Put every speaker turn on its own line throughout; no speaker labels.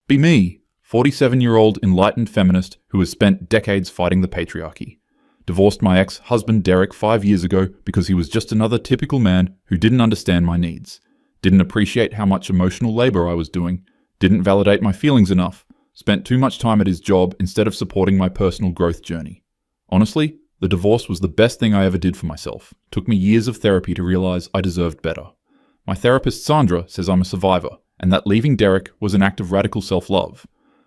Be me, 47-year-old enlightened feminist who has spent decades fighting the patriarchy. Divorced my ex-husband Derek 5 years ago because he was just another typical man who didn't understand my needs, didn't appreciate how much emotional labor I was doing, didn't validate my feelings enough, spent too much time at his job instead of supporting my personal growth journey. Honestly, the divorce was the best thing I ever did for myself. It took me years of therapy to realize I deserved better. My therapist Sandra says I'm a survivor, and that leaving Derek was an act of radical self-love.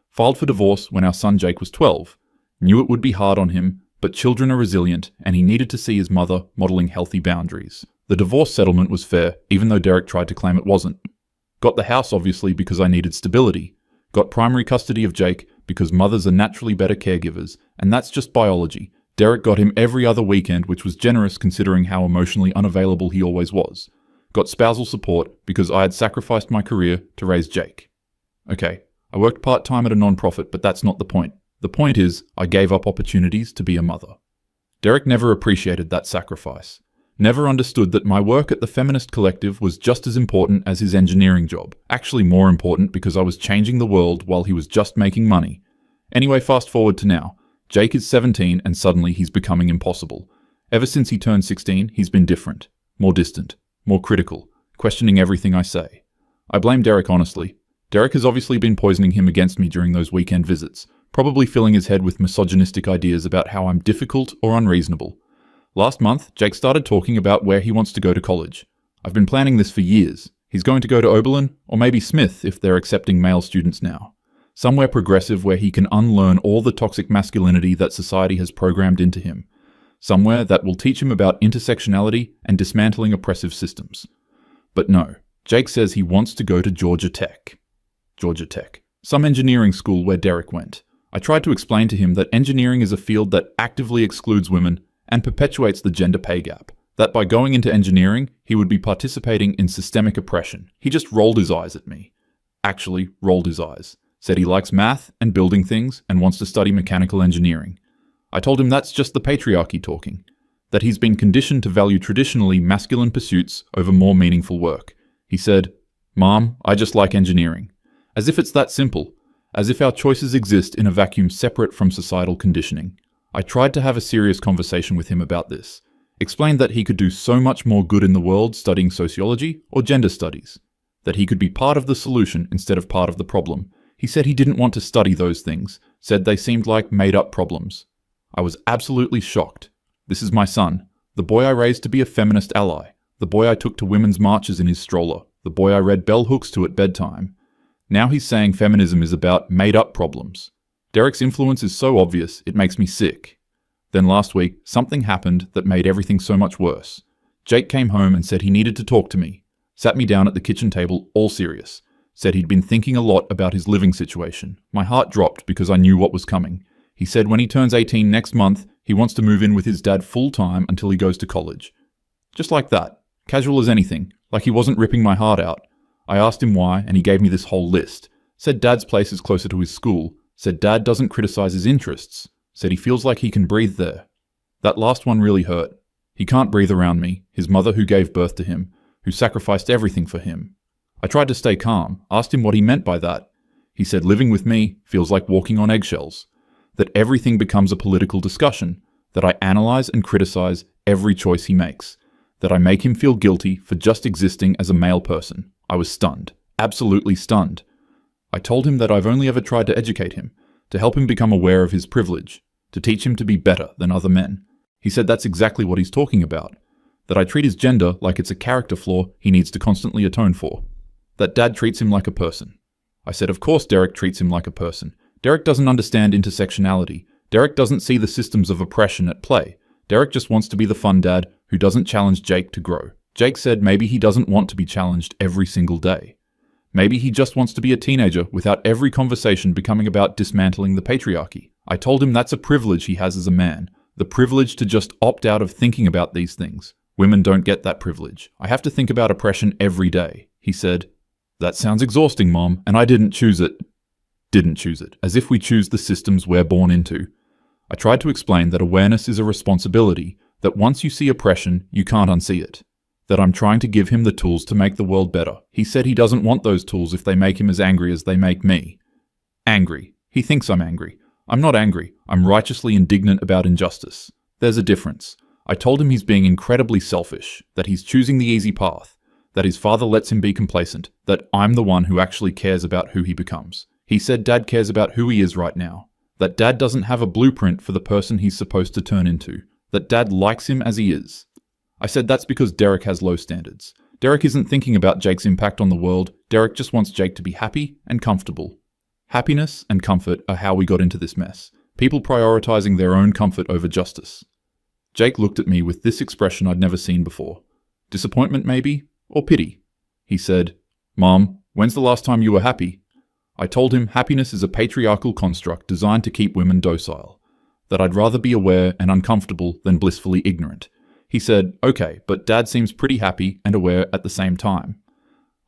Filed for divorce when our son Jake was 12. Knew it would be hard on him, but children are resilient, and he needed to see his mother modeling healthy boundaries. The divorce settlement was fair, even though Derek tried to claim it wasn't. Got the house obviously because I needed stability. Got primary custody of Jake because mothers are naturally better caregivers, and that's just biology. Derek got him every other weekend, which was generous considering how emotionally unavailable he always was. Got spousal support because I had sacrificed my career to raise Jake. Okay, I worked part-time at a non-profit, but that's not the point. The point is, I gave up opportunities to be a mother. Derek never appreciated that sacrifice. Never understood that my work at the Feminist Collective was just as important as his engineering job. Actually more important because I was changing the world while he was just making money. Anyway, fast forward to now. Jake is 17 and suddenly he's becoming impossible. Ever since he turned 16, he's been different. More distant. More critical. Questioning everything I say. I blame Derek honestly. Derek has obviously been poisoning him against me during those weekend visits. Probably filling his head with misogynistic ideas about how I'm difficult or unreasonable. Last month, Jake started talking about where he wants to go to college. I've been planning this for years. He's going to go to Oberlin, or maybe Smith if they're accepting male students now. Somewhere progressive where he can unlearn all the toxic masculinity that society has programmed into him. Somewhere that will teach him about intersectionality and dismantling oppressive systems. But no, Jake says he wants to go to Georgia Tech. Georgia Tech. Some engineering school where Derek went. I tried to explain to him that engineering is a field that actively excludes women and perpetuates the gender pay gap. That by going into engineering, he would be participating in systemic oppression. He just rolled his eyes at me. Actually, rolled his eyes. Said he likes math and building things and wants to study mechanical engineering. I told him that's just the patriarchy talking. That he's been conditioned to value traditionally masculine pursuits over more meaningful work. He said, "Mom, I just like engineering." As if it's that simple. As if our choices exist in a vacuum separate from societal conditioning. I tried to have a serious conversation with him about this. Explained that he could do so much more good in the world studying sociology or gender studies. That he could be part of the solution instead of part of the problem. He said he didn't want to study those things. Said they seemed like made-up problems. I was absolutely shocked. This is my son. The boy I raised to be a feminist ally. The boy I took to women's marches in his stroller. The boy I read bell hooks to at bedtime. Now he's saying feminism is about made-up problems. Derek's influence is so obvious, it makes me sick. Then last week, something happened that made everything so much worse. Jake came home and said he needed to talk to me. Sat me down at the kitchen table, all serious. Said he'd been thinking a lot about his living situation. My heart dropped because I knew what was coming. He said when he turns 18 next month, he wants to move in with his dad full-time until he goes to college. Just like that. Casual as anything. Like he wasn't ripping my heart out. I asked him why, and he gave me this whole list. Said Dad's place is closer to his school. Said Dad doesn't criticize his interests. Said he feels like he can breathe there. That last one really hurt. He can't breathe around me, his mother who gave birth to him, who sacrificed everything for him. I tried to stay calm, asked him what he meant by that. He said living with me feels like walking on eggshells. That everything becomes a political discussion. That I analyze and criticize every choice he makes. That I make him feel guilty for just existing as a male person. I was stunned. Absolutely stunned. I told him that I've only ever tried to educate him, to help him become aware of his privilege, to teach him to be better than other men. He said that's exactly what he's talking about. That I treat his gender like it's a character flaw he needs to constantly atone for. That Dad treats him like a person. I said of course Derek treats him like a person. Derek doesn't understand intersectionality. Derek doesn't see the systems of oppression at play. Derek just wants to be the fun dad who doesn't challenge Jake to grow. Jake said maybe he doesn't want to be challenged every single day. Maybe he just wants to be a teenager without every conversation becoming about dismantling the patriarchy. I told him that's a privilege he has as a man. The privilege to just opt out of thinking about these things. Women don't get that privilege. I have to think about oppression every day. He said, "That sounds exhausting, Mom, and I didn't choose it." Didn't choose it, as if we choose the systems we're born into. I tried to explain that awareness is a responsibility, that once you see oppression, you can't unsee it. That I'm trying to give him the tools to make the world better. He said he doesn't want those tools if they make him as angry as they make me. Angry. He thinks I'm angry. I'm not angry. I'm righteously indignant about injustice. There's a difference. I told him he's being incredibly selfish, that he's choosing the easy path, that his father lets him be complacent, that I'm the one who actually cares about who he becomes. He said Dad cares about who he is right now, that Dad doesn't have a blueprint for the person he's supposed to turn into, that Dad likes him as he is. I said that's because Derek has low standards. Derek isn't thinking about Jake's impact on the world. Derek just wants Jake to be happy and comfortable. Happiness and comfort are how we got into this mess. People prioritizing their own comfort over justice. Jake looked at me with this expression I'd never seen before. Disappointment maybe, or pity. He said, "Mom, when's the last time you were happy?" I told him happiness is a patriarchal construct designed to keep women docile, that I'd rather be aware and uncomfortable than blissfully ignorant. He said, "Okay, but Dad seems pretty happy and aware at the same time."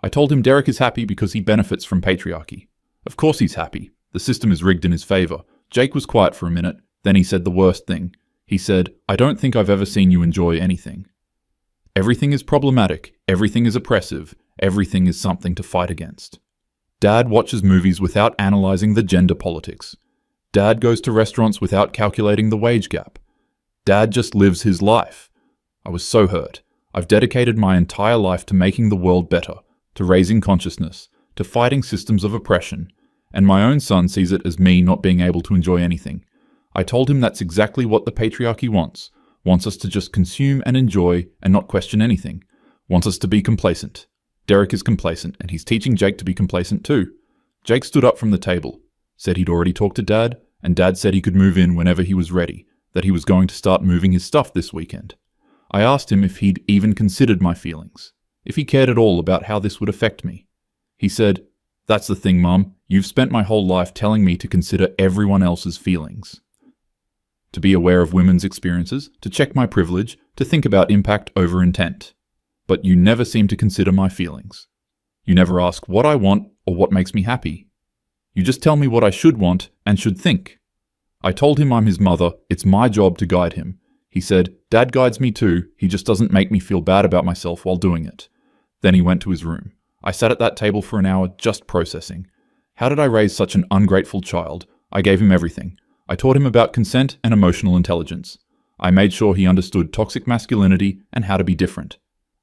I told him Derek is happy because he benefits from patriarchy. Of course he's happy. The system is rigged in his favor. Jake was quiet for a minute, then he said the worst thing. He said, "I don't think I've ever seen you enjoy anything. Everything is problematic, everything is oppressive, everything is something to fight against." Dad watches movies without analyzing the gender politics. Dad goes to restaurants without calculating the wage gap. Dad just lives his life. I was so hurt. I've dedicated my entire life to making the world better, to raising consciousness, to fighting systems of oppression, and my own son sees it as me not being able to enjoy anything. I told him that's exactly what the patriarchy wants us to just consume and enjoy and not question anything, wants us to be complacent. Derek is complacent, and he's teaching Jake to be complacent too. Jake stood up from the table, said he'd already talked to Dad, and Dad said he could move in whenever he was ready, that he was going to start moving his stuff this weekend. I asked him if he'd even considered my feelings, if he cared at all about how this would affect me. He said, "That's the thing, Mum. You've spent my whole life telling me to consider everyone else's feelings. To be aware of women's experiences, to check my privilege, to think about impact over intent. But you never seem to consider my feelings. You never ask what I want or what makes me happy. You just tell me what I should want and should think." I told him I'm his mother, it's my job to guide him. He said, "Dad guides me too, he just doesn't make me feel bad about myself while doing it." Then he went to his room. I sat at that table for an hour just processing. How did I raise such an ungrateful child? I gave him everything. I taught him about consent and emotional intelligence. I made sure he understood toxic masculinity and how to be different.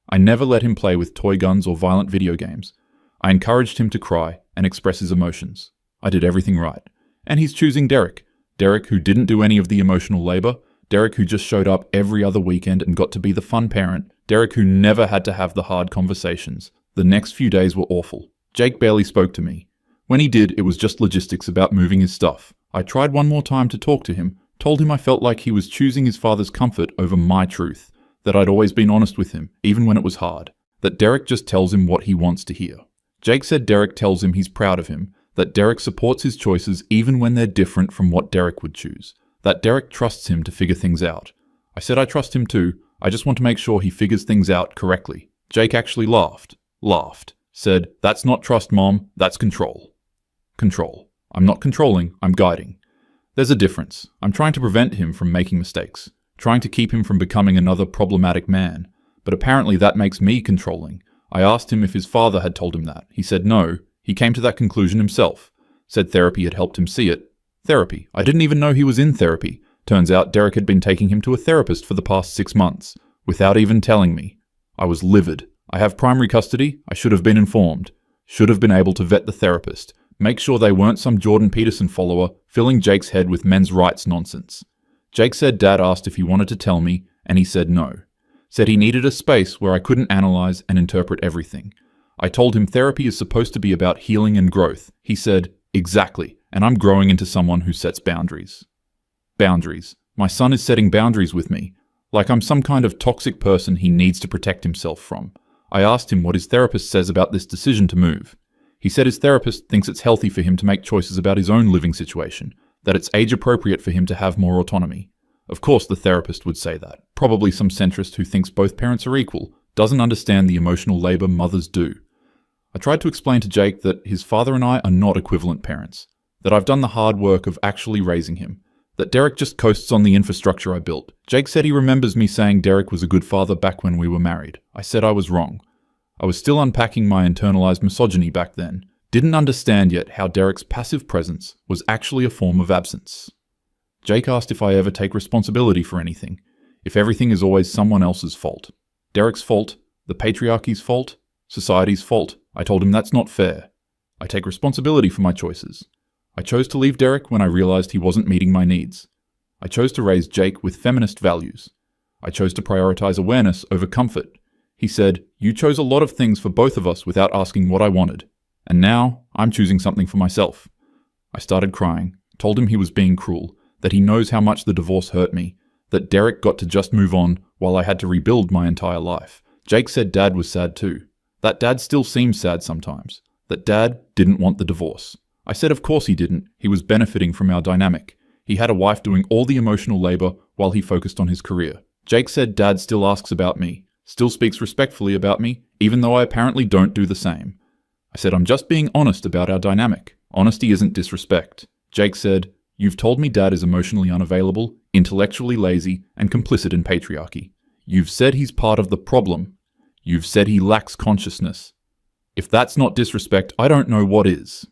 I never let him play with toy guns or violent video games. I encouraged him to cry and express his emotions. I did everything right. And he's choosing Derek. Derek who didn't do any of the emotional labor. Derek who just showed up every other weekend and got to be the fun parent. Derek who never had to have the hard conversations. The next few days were awful. Jake barely spoke to me. When he did, it was just logistics about moving his stuff. I tried one more time to talk to him, told him I felt like he was choosing his father's comfort over my truth, that I'd always been honest with him, even when it was hard, that Derek just tells him what he wants to hear. Jake said Derek tells him he's proud of him, that Derek supports his choices even when they're different from what Derek would choose, that Derek trusts him to figure things out. I said I trust him too, I just want to make sure he figures things out correctly. Jake actually laughed, said, "That's not trust, Mom, that's control." Control. I'm not controlling, I'm guiding. There's a difference. I'm trying to prevent him from making mistakes, trying to keep him from becoming another problematic man. But apparently that makes me controlling. I asked him if his father had told him that. He said no. He came to that conclusion himself. Said therapy had helped him see it. Therapy. I didn't even know he was in therapy. Turns out Derek had been taking him to a therapist for the past 6 months, without even telling me. I was livid. I have primary custody. I should have been informed. Should have been able to vet the therapist. Make sure they weren't some Jordan Peterson follower filling Jake's head with men's rights nonsense. Jake said Dad asked if he wanted to tell me, and he said no. Said he needed a space where I couldn't analyze and interpret everything. I told him therapy is supposed to be about healing and growth. He said, "Exactly, and I'm growing into someone who sets boundaries." Boundaries. My son is setting boundaries with me, like I'm some kind of toxic person he needs to protect himself from. I asked him what his therapist says about this decision to move. He said his therapist thinks it's healthy for him to make choices about his own living situation, that it's age appropriate for him to have more autonomy. Of course the therapist would say that. Probably some centrist who thinks both parents are equal, doesn't understand the emotional labor mothers do. I tried to explain to Jake that his father and I are not equivalent parents, that I've done the hard work of actually raising him, that Derek just coasts on the infrastructure I built. Jake said he remembers me saying Derek was a good father back when we were married. I said I was wrong. I was still unpacking my internalized misogyny back then. Didn't understand yet how Derek's passive presence was actually a form of absence. Jake asked if I ever take responsibility for anything, if everything is always someone else's fault. Derek's fault, the patriarchy's fault, society's fault. I told him that's not fair. I take responsibility for my choices. I chose to leave Derek when I realized he wasn't meeting my needs. I chose to raise Jake with feminist values. I chose to prioritize awareness over comfort. He said, "You chose a lot of things for both of us without asking what I wanted. And now, I'm choosing something for myself." I started crying, told him he was being cruel, that he knows how much the divorce hurt me, that Derek got to just move on while I had to rebuild my entire life. Jake said Dad was sad too. That Dad still seems sad sometimes. That Dad didn't want the divorce. I said of course he didn't. He was benefiting from our dynamic. He had a wife doing all the emotional labor while he focused on his career. Jake said Dad still asks about me, still speaks respectfully about me, even though I apparently don't do the same. I said I'm just being honest about our dynamic. Honesty isn't disrespect. Jake said, "You've told me Dad is emotionally unavailable, intellectually lazy, and complicit in patriarchy. You've said he's part of the problem. You've said he lacks consciousness. If that's not disrespect, I don't know what is."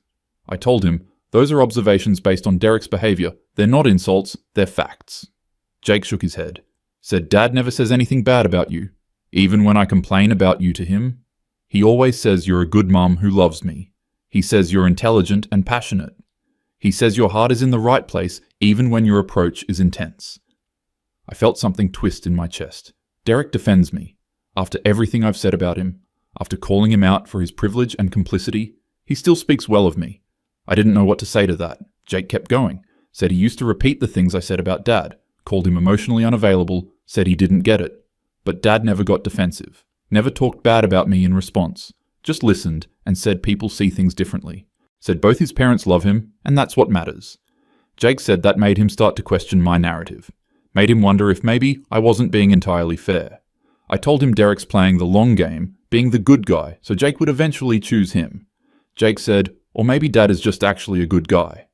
I told him, "Those are observations based on Derek's behavior. They're not insults, they're facts." Jake shook his head. Said Dad never says anything bad about you. Even when I complain about you to him, he always says you're a good mom who loves me. He says you're intelligent and passionate. He says your heart is in the right place even when your approach is intense. I felt something twist in my chest. Derek defends me. After everything I've said about him, after calling him out for his privilege and complicity, he still speaks well of me. I didn't know what to say to that. Jake kept going. Said he used to repeat the things I said about Dad. Called him emotionally unavailable. Said he didn't get it. But Dad never got defensive. Never talked bad about me in response. Just listened and said people see things differently. Said both his parents love him, and that's what matters. Jake said that made him start to question my narrative. Made him wonder if maybe I wasn't being entirely fair. I told him Derek's playing the long game, being the good guy, so Jake would eventually choose him. Jake said, or maybe Dad is just actually a good guy.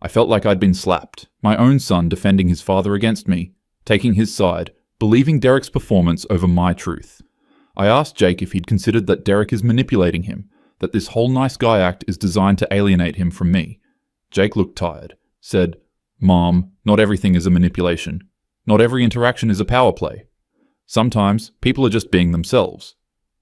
I felt like I'd been slapped, my own son defending his father against me, taking his side, believing Derek's performance over my truth. I asked Jake if he'd considered that Derek is manipulating him, that this whole nice guy act is designed to alienate him from me. Jake looked tired, said, "Mom, not everything is a manipulation. Not every interaction is a power play. Sometimes people are just being themselves."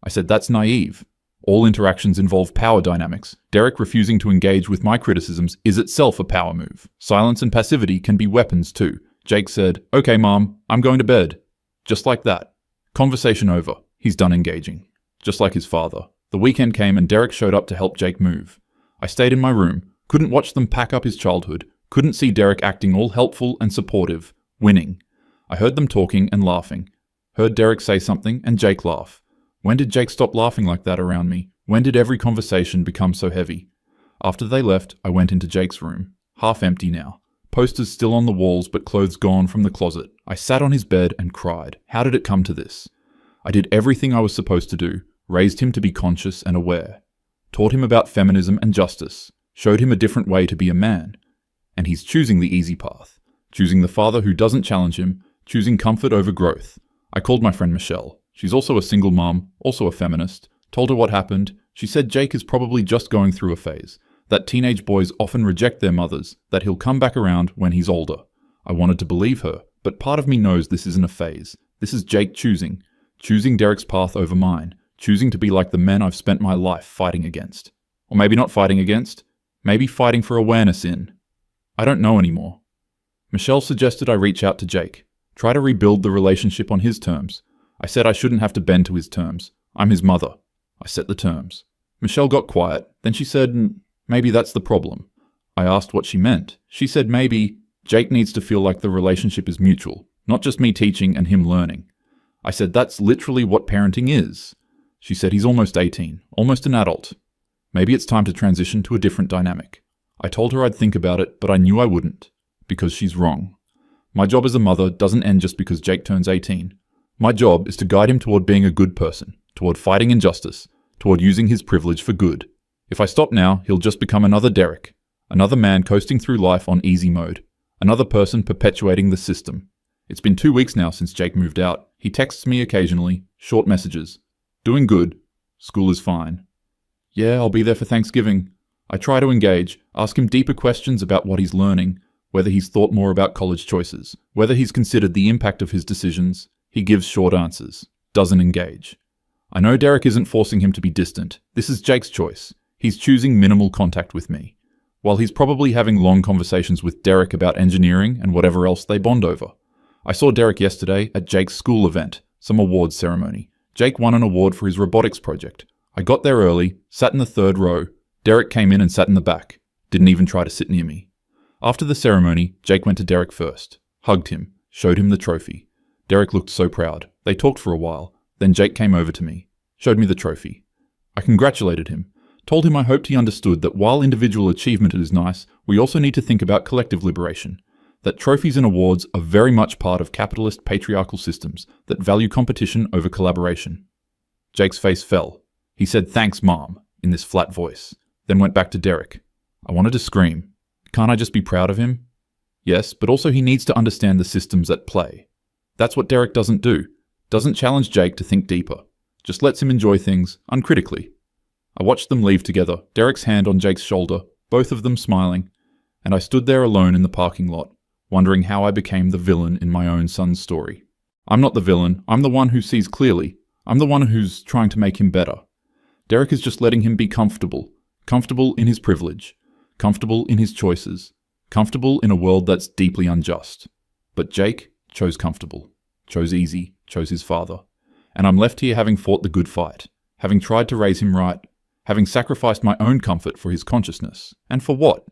I said that's naive. All interactions involve power dynamics. Derek refusing to engage with my criticisms is itself a power move. Silence and passivity can be weapons too. Jake said, "Okay, Mom, I'm going to bed." Just like that. Conversation over. He's done engaging. Just like his father. The weekend came and Derek showed up to help Jake move. I stayed in my room, couldn't watch them pack up his childhood, couldn't see Derek acting all helpful and supportive, winning. I heard them talking and laughing. Heard Derek say something and Jake laugh. When did Jake stop laughing like that around me? When did every conversation become so heavy? After they left, I went into Jake's room. Half empty now. Posters still on the walls but clothes gone from the closet. I sat on his bed and cried. How did it come to this? I did everything I was supposed to do, raised him to be conscious and aware. Taught him about feminism and justice. Showed him a different way to be a man. And he's choosing the easy path. Choosing the father who doesn't challenge him. Choosing comfort over growth. I called my friend Michelle. She's also a single mom, also a feminist. Told her what happened. She said Jake is probably just going through a phase. That teenage boys often reject their mothers, that he'll come back around when he's older. I wanted to believe her, but part of me knows this isn't a phase. This is Jake choosing. Choosing Derek's path over mine. Choosing to be like the men I've spent my life fighting against. Or maybe not fighting against. Maybe fighting for awareness in. I don't know anymore. Michelle suggested I reach out to Jake. Try to rebuild the relationship on his terms. I said I shouldn't have to bend to his terms. I'm his mother. I set the terms. Michelle got quiet. Then she said, maybe that's the problem. I asked what she meant. She said maybe Jake needs to feel like the relationship is mutual, not just me teaching and him learning. I said that's literally what parenting is. She said he's almost 18, almost an adult. Maybe it's time to transition to a different dynamic. I told her I'd think about it, but I knew I wouldn't, because she's wrong. My job as a mother doesn't end just because Jake turns 18. My job is to guide him toward being a good person, toward fighting injustice, toward using his privilege for good. If I stop now, he'll just become another Derek, another man coasting through life on easy mode, another person perpetuating the system. It's been 2 weeks now since Jake moved out. He texts me occasionally, short messages. Doing good. School is fine. Yeah, I'll be there for Thanksgiving. I try to engage, ask him deeper questions about what he's learning, whether he's thought more about college choices, whether he's considered the impact of his decisions. He gives short answers, doesn't engage. I know Derek isn't forcing him to be distant. This is Jake's choice. He's choosing minimal contact with me, while he's probably having long conversations with Derek about engineering and whatever else they bond over. I saw Derek yesterday at Jake's school event, some awards ceremony. Jake won an award for his robotics project. I got there early, sat in the third row. Derek came in and sat in the back. Didn't even try to sit near me. After the ceremony, Jake went to Derek first, hugged him, showed him the trophy. Derek looked so proud. They talked for a while. Then Jake came over to me, showed me the trophy. I congratulated him, told him I hoped he understood that while individual achievement is nice, we also need to think about collective liberation. That trophies and awards are very much part of capitalist patriarchal systems that value competition over collaboration. Jake's face fell. He said, "Thanks, Mom," in this flat voice, then went back to Derek. I wanted to scream. Can't I just be proud of him? Yes, but also he needs to understand the systems at play. That's what Derek doesn't do. Doesn't challenge Jake to think deeper. Just lets him enjoy things, uncritically. I watched them leave together, Derek's hand on Jake's shoulder, both of them smiling, and I stood there alone in the parking lot, wondering how I became the villain in my own son's story. I'm not the villain, I'm the one who sees clearly. I'm the one who's trying to make him better. Derek is just letting him be comfortable. Comfortable in his privilege. Comfortable in his choices. Comfortable in a world that's deeply unjust. But Jake chose comfortable. Chose easy. Chose his father. And I'm left here having fought the good fight. Having tried to raise him right. Having sacrificed my own comfort for his consciousness. And for what?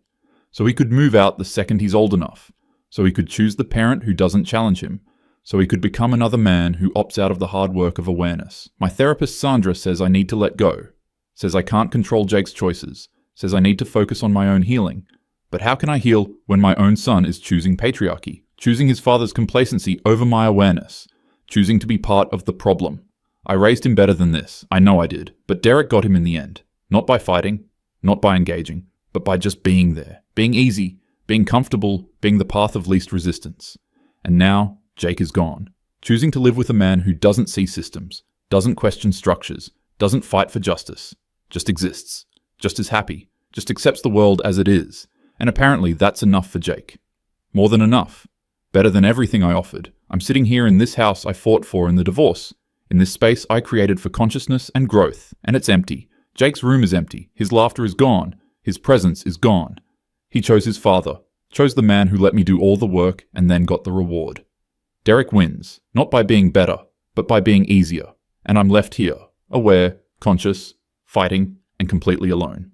So he could move out the second he's old enough. So he could choose the parent who doesn't challenge him. So he could become another man who opts out of the hard work of awareness. My therapist Sandra says I need to let go. Says I can't control Jake's choices. Says I need to focus on my own healing. But how can I heal when my own son is choosing patriarchy? Choosing his father's complacency over my awareness? Choosing to be part of the problem? I raised him better than this. I know I did. But Derek got him in the end. Not by fighting. Not by engaging. But by just being there. Being easy. Being comfortable. Being the path of least resistance. And now, Jake is gone. Choosing to live with a man who doesn't see systems. Doesn't question structures. Doesn't fight for justice. Just exists. Just is happy. Just accepts the world as it is. And apparently that's enough for Jake. More than enough. Better than everything I offered. I'm sitting here in this house I fought for in the divorce. In this space I created for consciousness and growth. And it's empty. Jake's room is empty. His laughter is gone. His presence is gone. He chose his father. Chose the man who let me do all the work and then got the reward. Derek wins. Not by being better, but by being easier. And I'm left here. Aware, conscious, fighting, and completely alone.